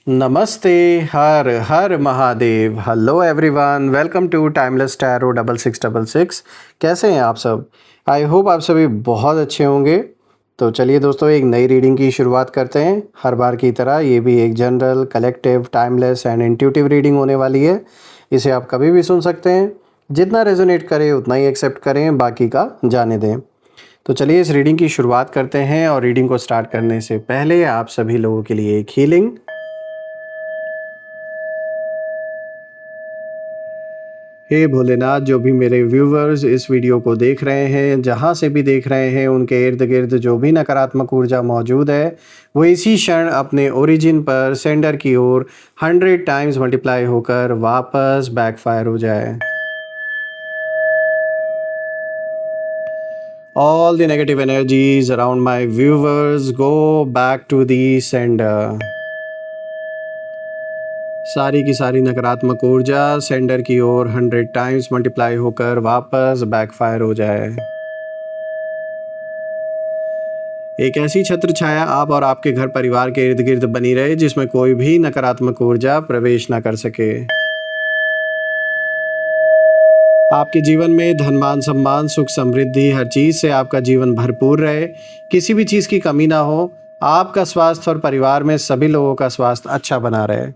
नमस्ते। Har Har Mahadev. Hello everyone, welcome to timeless tarot 6666। कैसे हैं आप सब? आई होप आप सभी बहुत अच्छे होंगे। तो चलिए दोस्तों, एक नई रीडिंग की शुरुआत करते हैं। हर बार की तरह ये भी एक general, collective, timeless and intuitive reading होने वाली है। इसे आप कभी भी सुन सकते हैं। जितना रेजोनेट करे उतना ही एक्सेप्ट करें, बाकी का जाने दें। तो चलिए इस रीडिंग की शुरुआत करते हैं। और रीडिंग को स्टार्ट करने से पहले आप सभी लोगों के लिए एक हीलिंग। हे भोलेनाथ, जो भी मेरे व्यूवर्स इस वीडियो को देख रहे हैं, जहाँ से भी देख रहे हैं, उनके इर्द गिर्द जो भी नकारात्मक ऊर्जा मौजूद है वो इसी क्षण अपने ओरिजिन पर सेंडर की ओर 100 टाइम्स मल्टीप्लाई होकर वापस बैकफायर हो जाए। All the negative energies around my viewers go back to the sender. सारी की सारी नकारात्मक ऊर्जा सेंडर की ओर 100 टाइम्स मल्टीप्लाई होकर वापस बैकफायर हो जाए। एक ऐसी छत्र छाया आप और आपके घर परिवार के इर्द गिर्द बनी रहे जिसमें कोई भी नकारात्मक ऊर्जा प्रवेश न कर सके। आपके जीवन में धन मान सम्मान सुख समृद्धि हर चीज से आपका जीवन भरपूर रहे, किसी भी चीज की कमी ना हो। आपका स्वास्थ्य और परिवार में सभी लोगों का स्वास्थ्य अच्छा बना रहे।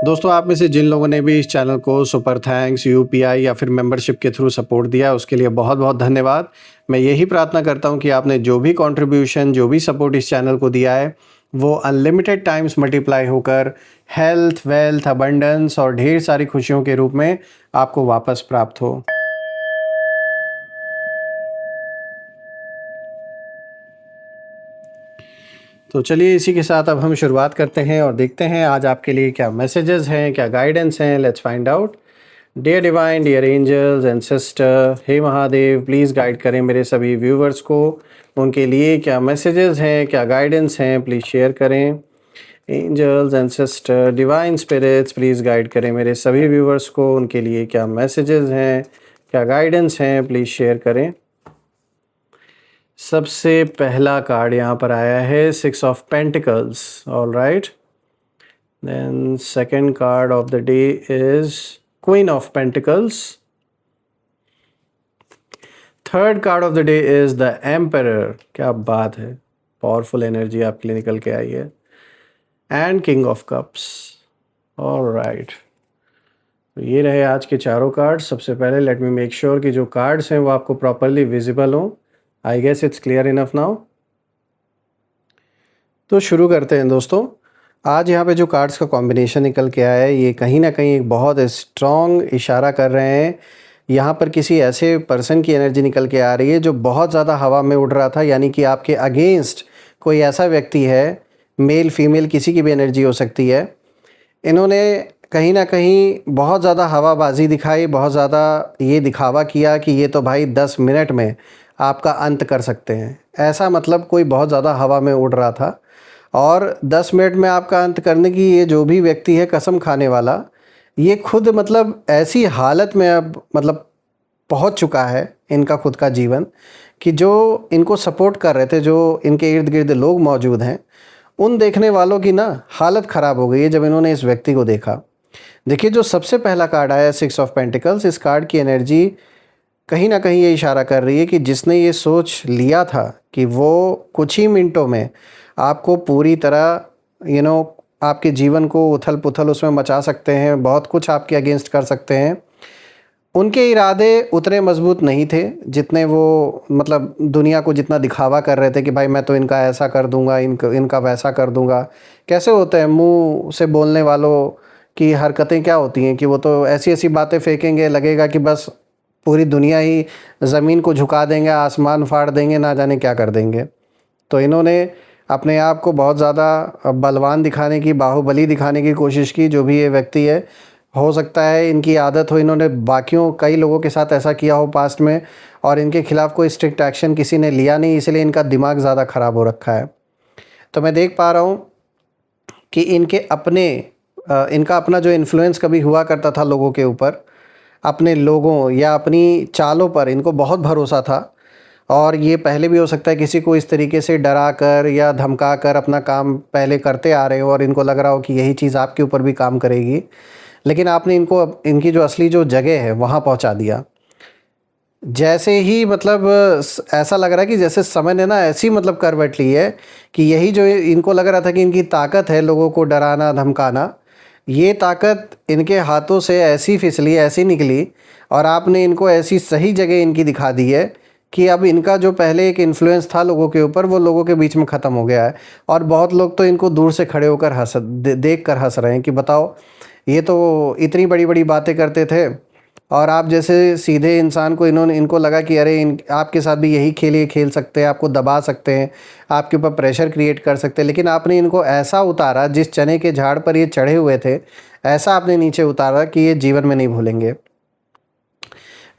दोस्तों, आप में से जिन लोगों ने भी इस चैनल को सुपर थैंक्स, यूपीआई या फिर मेंबरशिप के थ्रू सपोर्ट दिया, उसके लिए बहुत बहुत धन्यवाद। मैं यही प्रार्थना करता हूं कि आपने जो भी कंट्रीब्यूशन, जो भी सपोर्ट इस चैनल को दिया है, वो अनलिमिटेड टाइम्स मल्टीप्लाई होकर हेल्थ, वेल्थ, अबंडेंस और ढेर सारी खुशियों के रूप में आपको वापस प्राप्त हो। तो चलिए इसी के साथ अब हम शुरुआत करते हैं और देखते हैं आज आपके लिए क्या मैसेजेस हैं, क्या गाइडेंस हैं। Let's find out. Dear divine, dear angels and sister, हे महादेव, प्लीज़ गाइड करें मेरे सभी व्यूवर्स को। उनके लिए क्या मैसेजेस हैं, क्या गाइडेंस हैं, प्लीज़ शेयर करें। Angels and sister, divine spirits, please guide करें मेरे सभी व्यूवर्स को। उनके लिए क्या मैसेजेस हैं, क्या गाइडेंस हैं, प्लीज़ शेयर करें। सबसे पहला कार्ड यहाँ पर आया है 6 of pentacles. All right, then second card of the day is queen of pentacles. Third card of the day is the emperor. क्या बात है, पावरफुल एनर्जी आपके लिए निकल के आई है। And king of cups. All right, तो ये रहे आज के चारों कार्ड। सबसे पहले लेट मी मेक श्योर कि जो कार्ड्स हैं वो आपको प्रॉपरली विजिबल हों। I guess it's clear enough now. तो शुरू करते हैं दोस्तों। आज यहाँ पे जो कार्ड्स का कॉम्बिनेशन निकल के आया है, ये कहीं ना कहीं एक बहुत स्ट्रॉन्ग इशारा कर रहे हैं। यहाँ पर किसी ऐसे पर्सन की एनर्जी निकल के आ रही है जो बहुत ज़्यादा हवा में उड़ रहा था, यानी कि आपके अगेंस्ट कोई ऐसा व्यक्ति है, मेल फीमेल किसी की भी एनर्जी हो सकती है। इन्होंने कहीं ना कहीं बहुत ज़्यादा हवाबाजी दिखाई, बहुत ज़्यादा ये दिखावा किया कि ये तो भाई 10 मिनट में आपका अंत कर सकते हैं। ऐसा मतलब कोई बहुत ज़्यादा हवा में उड़ रहा था और 10 मिनट में आपका अंत करने की ये जो भी व्यक्ति है कसम खाने वाला, ये खुद मतलब ऐसी हालत में अब मतलब पहुंच चुका है इनका खुद का जीवन कि जो इनको सपोर्ट कर रहे थे, जो इनके इर्द गिर्द लोग मौजूद हैं, उन देखने वालों की ना हालत ख़राब हो गई है जब इन्होंने इस व्यक्ति को देखा। देखिए, जो सबसे पहला कार्ड आया 6 ऑफ पेंटिकल्स, इस कार्ड की एनर्जी कहीं ना कहीं ये इशारा कर रही है कि जिसने ये सोच लिया था कि वो कुछ ही मिनटों में आपको पूरी तरह आपके जीवन को उथल पुथल उसमें मचा सकते हैं, बहुत कुछ आपके अगेंस्ट कर सकते हैं, उनके इरादे उतने मजबूत नहीं थे जितने वो मतलब दुनिया को जितना दिखावा कर रहे थे कि भाई मैं तो इनका ऐसा कर दूंगा, इनका वैसा कर दूंगा। कैसे होते हैं मुंह से बोलने वालों की हरकतें, क्या होती हैं कि वो तो ऐसी ऐसी बातें फेंकेंगे, लगेगा कि बस पूरी दुनिया ही ज़मीन को झुका देंगे, आसमान फाड़ देंगे, ना जाने क्या कर देंगे। तो इन्होंने अपने आप को बहुत ज़्यादा बलवान दिखाने की, बाहुबली दिखाने की कोशिश की। जो भी ये व्यक्ति है, हो सकता है इनकी आदत हो, इन्होंने बाकियों कई लोगों के साथ ऐसा किया हो पास्ट में और इनके खिलाफ़ कोई स्ट्रिक्ट एक्शन किसी ने लिया नहीं, इसलिए इनका दिमाग ज़्यादा ख़राब हो रखा है। तो मैं देख पा रहा हूँ कि इनका अपना जो इन्फ्लुएंस कभी हुआ करता था लोगों के ऊपर, अपने लोगों या अपनी चालों पर इनको बहुत भरोसा था और ये पहले भी हो सकता है किसी को इस तरीके से डरा कर या धमका कर अपना काम पहले करते आ रहे हो और इनको लग रहा हो कि यही चीज़ आपके ऊपर भी काम करेगी, लेकिन आपने इनको इनकी जो असली जो जगह है वहाँ पहुँचा दिया। जैसे ही मतलब ऐसा लग रहा है कि जैसे समय ने ना ऐसी मतलब करवट ली है कि यही जो इनको लग रहा था कि इनकी ताकत है लोगों को डराना धमकाना, ये ताकत इनके हाथों से ऐसी फिसली, ऐसी निकली और आपने इनको ऐसी सही जगह इनकी दिखा दी है कि अब इनका जो पहले एक इन्फ्लुएंस था लोगों के ऊपर, वो लोगों के बीच में ख़त्म हो गया है। और बहुत लोग तो इनको दूर से खड़े होकर देख कर हंस रहे हैं कि बताओ, ये तो इतनी बड़ी बड़ी बातें करते थे और आप जैसे सीधे इंसान को इनको लगा कि अरे आपके साथ भी यही खेल ये खेल सकते हैं, आपको दबा सकते हैं, आपके ऊपर प्रेशर क्रिएट कर सकते हैं। लेकिन आपने इनको ऐसा उतारा, जिस चने के झाड़ पर ये चढ़े हुए थे ऐसा आपने नीचे उतारा कि ये जीवन में नहीं भूलेंगे।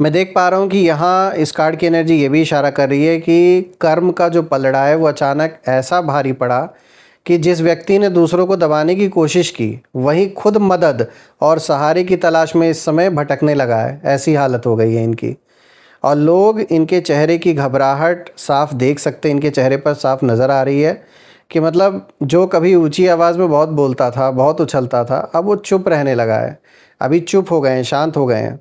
मैं देख पा रहा हूँ कि यहाँ इस कार्ड की एनर्जी ये भी इशारा कर रही है कि कर्म का जो पलड़ा है वो अचानक ऐसा भारी पड़ा कि जिस व्यक्ति ने दूसरों को दबाने की कोशिश की वही खुद मदद और सहारे की तलाश में इस समय भटकने लगा है। ऐसी हालत हो गई है इनकी और लोग इनके चेहरे की घबराहट साफ देख सकते हैं, इनके चेहरे पर साफ नज़र आ रही है कि मतलब जो कभी ऊंची आवाज़ में बहुत बोलता था, बहुत उछलता था, अब वो चुप रहने लगा है। अभी चुप हो गए हैं, शांत हो गए हैं।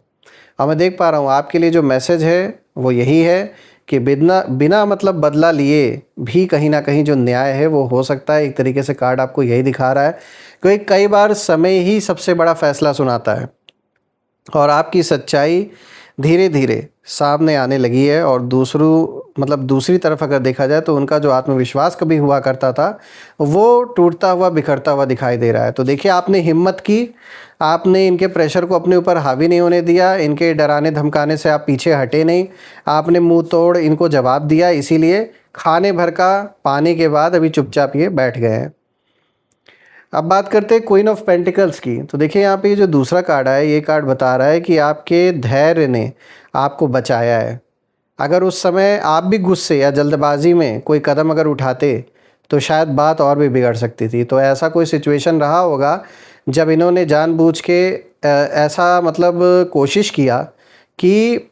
और मैं देख पा रहा हूँ आपके लिए जो मैसेज है वो यही है कि बिना बिना मतलब बदला लिए भी कहीं ना कहीं जो न्याय है वो हो सकता है। एक तरीके से कार्ड आपको यही दिखा रहा है, क्योंकि कई बार समय ही सबसे बड़ा फैसला सुनाता है और आपकी सच्चाई धीरे धीरे सामने आने लगी है। और दूसरी तरफ अगर देखा जाए तो उनका जो आत्मविश्वास कभी हुआ करता था वो टूटता हुआ बिखरता हुआ दिखाई दे रहा है। तो देखिए, आपने हिम्मत की, आपने इनके प्रेशर को अपने ऊपर हावी नहीं होने दिया, इनके डराने धमकाने से आप पीछे हटे नहीं, आपने मुंह तोड़ इनको जवाब दिया। इसीलिए खाने भर का पाने के बाद अभी चुपचाप ये बैठ गए हैं। अब बात करते हैं क्वीन ऑफ पेंटिकल्स की। तो देखिए, यहाँ पे ये जो दूसरा कार्ड है, ये कार्ड बता रहा है कि आपके धैर्य ने आपको बचाया है। अगर उस समय आप भी गुस्से या जल्दबाजी में कोई कदम अगर उठाते तो शायद बात और भी बिगड़ सकती थी। तो ऐसा कोई सिचुएशन रहा होगा जब इन्होंने जानबूझ के ऐसा मतलब कोशिश किया कि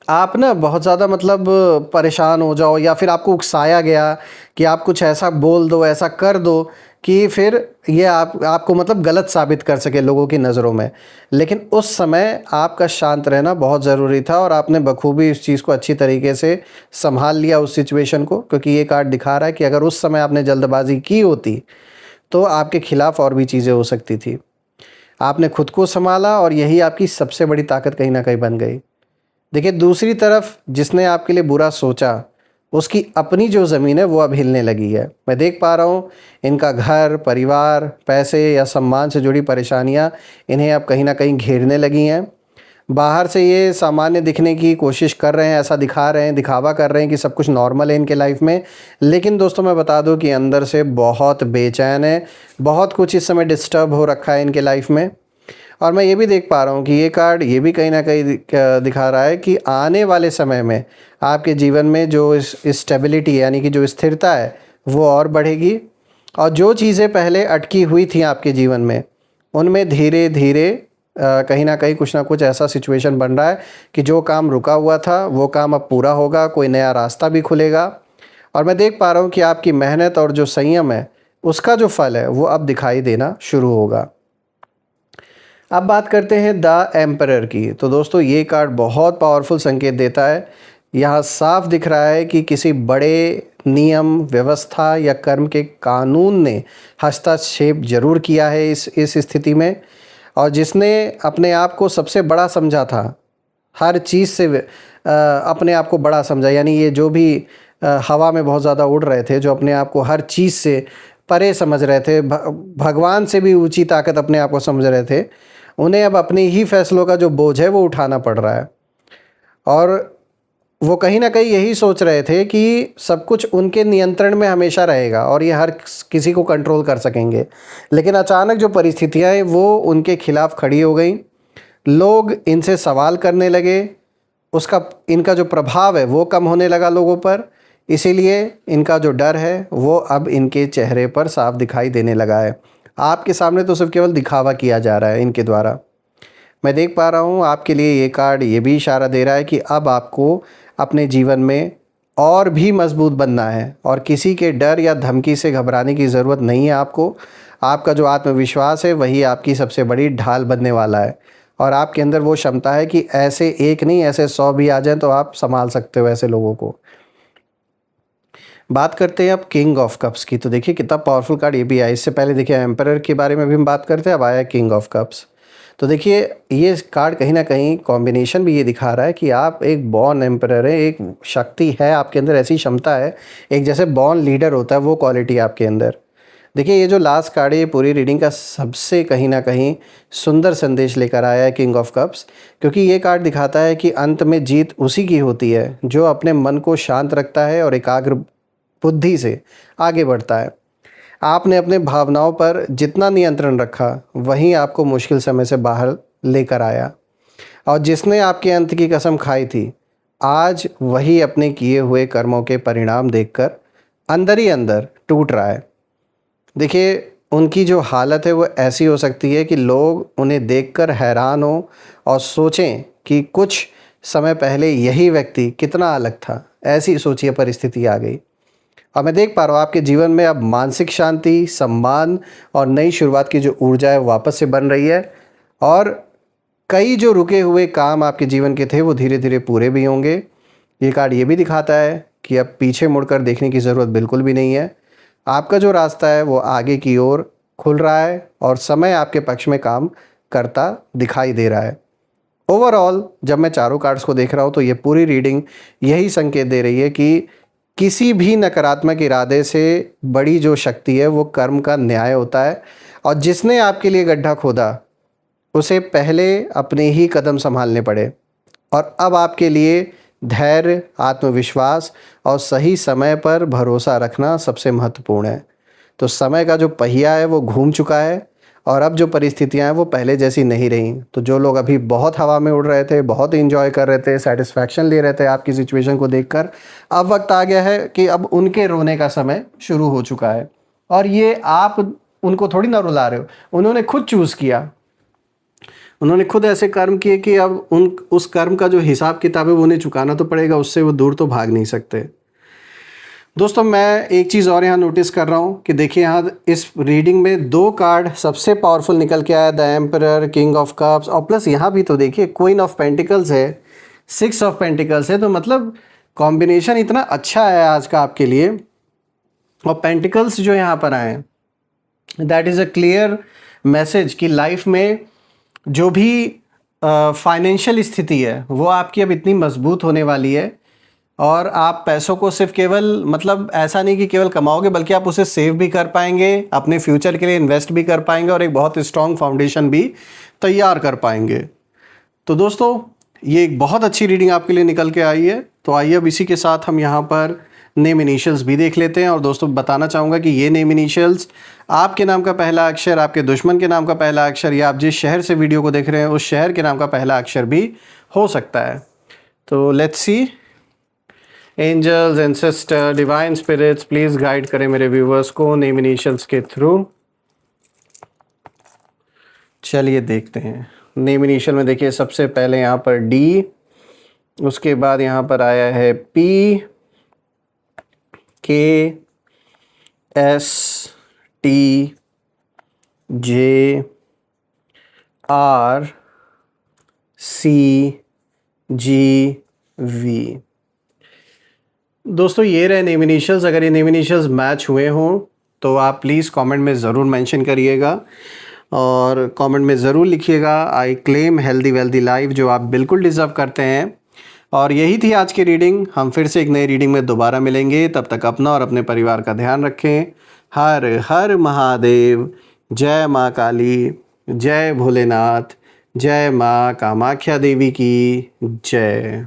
आप ना बहुत ज़्यादा मतलब परेशान हो जाओ या फिर आपको उकसाया गया कि आप कुछ ऐसा बोल दो, ऐसा कर दो कि फिर ये आपको मतलब गलत साबित कर सके लोगों की नज़रों में। लेकिन उस समय आपका शांत रहना बहुत ज़रूरी था और आपने बखूबी इस चीज़ को अच्छी तरीके से संभाल लिया उस सिचुएशन को, क्योंकि ये कार्ड दिखा रहा है कि अगर उस समय आपने जल्दबाजी की होती तो आपके खिलाफ और भी चीज़ें हो सकती थी। आपने खुद को संभाला और यही आपकी सबसे बड़ी ताकत कहीं ना कहीं बन गई। देखिए, दूसरी तरफ जिसने आपके लिए बुरा सोचा उसकी अपनी जो ज़मीन है वो अब हिलने लगी है। मैं देख पा रहा हूँ इनका घर, परिवार, पैसे या सम्मान से जुड़ी परेशानियाँ इन्हें अब कहीं ना कहीं घेरने लगी हैं। बाहर से ये सामान्य दिखने की कोशिश कर रहे हैं, ऐसा दिखा रहे हैं, दिखावा कर रहे हैं कि सब कुछ नॉर्मल है इनके लाइफ में। लेकिन दोस्तों, मैं बता दूं कि अंदर से बहुत बेचैन है, बहुत कुछ इस समय डिस्टर्ब हो रखा है इनके लाइफ में। और मैं ये भी देख पा रहा हूँ कि ये कार्ड ये भी कहीं ना कहीं दिखा रहा है कि आने वाले समय में आपके जीवन में जो स्टेबिलिटी है, यानी कि जो स्थिरता है, वो और बढ़ेगी। और जो चीज़ें पहले अटकी हुई थी आपके जीवन में, उनमें धीरे धीरे कहीं ना कहीं कुछ ना कुछ ऐसा सिचुएशन बन रहा है कि जो काम रुका हुआ था वो काम अब पूरा होगा, कोई नया रास्ता भी खुलेगा। और मैं देख पा रहा हूँ कि आपकी मेहनत और जो संयम है उसका जो फल है वो अब दिखाई देना शुरू होगा। अब बात करते हैं द एम्परर की। तो दोस्तों, ये कार्ड बहुत पावरफुल संकेत देता है। यहाँ साफ दिख रहा है कि किसी बड़े नियम, व्यवस्था या कर्म के कानून ने हस्तक्षेप जरूर किया है इस स्थिति में। और जिसने अपने आप को सबसे बड़ा समझा था, हर चीज़ से अपने आप को बड़ा समझा, यानी ये जो भी हवा में बहुत ज़्यादा उड़ रहे थे, जो अपने आप को हर चीज़ से परे समझ रहे थे, भगवान से भी ऊंची ताकत अपने आप को समझ रहे थे, उन्हें अब अपने ही फैसलों का जो बोझ है वो उठाना पड़ रहा है। और वो कहीं ना कहीं यही सोच रहे थे कि सब कुछ उनके नियंत्रण में हमेशा रहेगा और ये हर किसी को कंट्रोल कर सकेंगे। लेकिन अचानक जो परिस्थितियाँ हैं वो उनके खिलाफ खड़ी हो गई। लोग इनसे सवाल करने लगे, इनका जो प्रभाव है वो कम होने लगा लोगों पर। इसीलिए इनका जो डर है वो अब इनके चेहरे पर साफ दिखाई देने लगा है। आपके सामने तो सिर्फ केवल दिखावा किया जा रहा है इनके द्वारा। मैं देख पा रहा हूँ आपके लिए ये कार्ड ये भी इशारा दे रहा है कि अब आपको अपने जीवन में और भी मजबूत बनना है और किसी के डर या धमकी से घबराने की ज़रूरत नहीं है आपको। आपका जो आत्मविश्वास है वही आपकी सबसे बड़ी ढाल बनने वाला है और आपके अंदर वो क्षमता है कि ऐसे एक नहीं ऐसे 100 भी आ जाएं तो आप संभाल सकते हो ऐसे लोगों को। बात करते हैं अब किंग ऑफ कप्स की। तो देखिए कितना पावरफुल कार्ड ये भी आया। इससे पहले देखिए एम्परर के बारे में भी हम बात करते हैं, अब आया किंग ऑफ कप्स। तो देखिए ये कार्ड कहीं ना कहीं कॉम्बिनेशन भी ये दिखा रहा है कि आप एक बॉर्न एम्परर है, एक शक्ति है आपके अंदर, ऐसी क्षमता है, एक जैसे बॉर्न लीडर होता है वो क्वालिटी आपके अंदर। देखिए ये जो लास्ट कार्ड है ये पूरी रीडिंग का सबसे कहीं ना कहीं सुंदर संदेश लेकर आया है किंग ऑफ कप्स, क्योंकि ये कार्ड दिखाता है कि अंत में जीत उसी की होती है जो अपने मन को शांत रखता है और एकाग्र बुद्धि से आगे बढ़ता है। आपने अपने भावनाओं पर जितना नियंत्रण रखा वहीं आपको मुश्किल समय से बाहर लेकर आया, और जिसने आपके अंत की कसम खाई थी आज वही अपने किए हुए कर्मों के परिणाम देखकर अंदर ही अंदर टूट रहा है। देखिए उनकी जो हालत है वो ऐसी हो सकती है कि लोग उन्हें देखकर हैरान हो और सोचें कि कुछ समय पहले यही व्यक्ति कितना अलग था। ऐसी सोचिए परिस्थिति आ गई और मैं देख पा रहा हूँ आपके जीवन में अब मानसिक शांति, सम्मान और नई शुरुआत की जो ऊर्जा है वापस से बन रही है और कई जो रुके हुए काम आपके जीवन के थे वो धीरे धीरे पूरे भी होंगे। ये कार्ड ये भी दिखाता है कि अब पीछे मुड़कर देखने की ज़रूरत बिल्कुल भी नहीं है। आपका जो रास्ता है वो आगे की ओर खुल रहा है और समय आपके पक्ष में काम करता दिखाई दे रहा है। ओवरऑल जब मैं चारों कार्ड्स को देख रहा हूँ तो ये पूरी रीडिंग यही संकेत दे रही है कि किसी भी नकारात्मक इरादे से बड़ी जो शक्ति है वो कर्म का न्याय होता है, और जिसने आपके लिए गड्ढा खोदा उसे पहले अपने ही कदम संभालने पड़े, और अब आपके लिए धैर्य, आत्मविश्वास और सही समय पर भरोसा रखना सबसे महत्वपूर्ण है। तो समय का जो पहिया है वो घूम चुका है और अब जो परिस्थितियां हैं वो पहले जैसी नहीं रही। तो जो लोग अभी बहुत हवा में उड़ रहे थे, बहुत इंजॉय कर रहे थे, सेटिस्फैक्शन ले रहे थे आपकी सिचुएशन को देखकर, अब वक्त आ गया है कि अब उनके रोने का समय शुरू हो चुका है। और ये आप उनको थोड़ी ना रुला रहे हो, उन्होंने खुद चूज़ किया, उन्होंने खुद ऐसे कर्म किए कि अब उस कर्म का जो हिसाब किताब है वो उन्हें चुकाना तो पड़ेगा, उससे वो दूर तो भाग नहीं सकते। दोस्तों मैं एक चीज़ और यहाँ नोटिस कर रहा हूँ कि देखिए यहाँ इस रीडिंग में 2 कार्ड सबसे पावरफुल निकल के आया, the emperor, king of cups, और प्लस यहाँ भी तो देखिए क्वीन ऑफ पेंटिकल्स है, 6 ऑफ पेंटिकल्स है। तो मतलब कॉम्बिनेशन इतना अच्छा है आज का आपके लिए। और पेंटिकल्स जो यहाँ पर आए that is a clear message कि लाइफ में जो भी फाइनेंशियल स्थिति है वो आपकी अब इतनी मजबूत होने वाली है और आप पैसों को सिर्फ केवल मतलब ऐसा नहीं कि केवल कमाओगे, बल्कि आप उसे सेव भी कर पाएंगे, अपने फ्यूचर के लिए इन्वेस्ट भी कर पाएंगे और एक बहुत स्ट्रॉन्ग फाउंडेशन भी तैयार कर पाएंगे। तो दोस्तों ये एक बहुत अच्छी रीडिंग आपके लिए निकल के आई है। तो आइए अब इसी के साथ हम यहाँ पर नेम इनिशियल्स भी देख लेते हैं। और दोस्तों बताना चाहूँगा कि ये नेम इनिशियल्स आपके नाम का पहला अक्षर, आपके दुश्मन के नाम का पहला अक्षर, या आप जिस शहर से वीडियो को देख रहे हैं उस शहर के नाम का पहला अक्षर भी हो सकता है। तो let's see. Angels, ancestor, divine spirits please guide करें मेरे व्यूवर्स को नेम इनिशियल्स के थ्रू। चलिए देखते हैं। नेम इनिशियल में देखिए सबसे पहले यहाँ पर डी, उसके बाद यहाँ पर आया है P, K, S, T, J, R, C, G, V. दोस्तों ये रहे नेम इनिशियल्स। अगर ये नेम इनिशियल्स मैच हुए हों तो आप प्लीज़ कमेंट में ज़रूर मेंशन करिएगा और कमेंट में ज़रूर लिखिएगा I claim healthy wealthy life, जो आप बिल्कुल डिज़र्व करते हैं। और यही थी आज की रीडिंग। हम फिर से एक नई रीडिंग में दोबारा मिलेंगे। तब तक अपना और अपने परिवार का ध्यान रखें। हर हर महादेव। जय माँ काली, जय भोलेनाथ, जय माँ कामाख्या देवी की जय।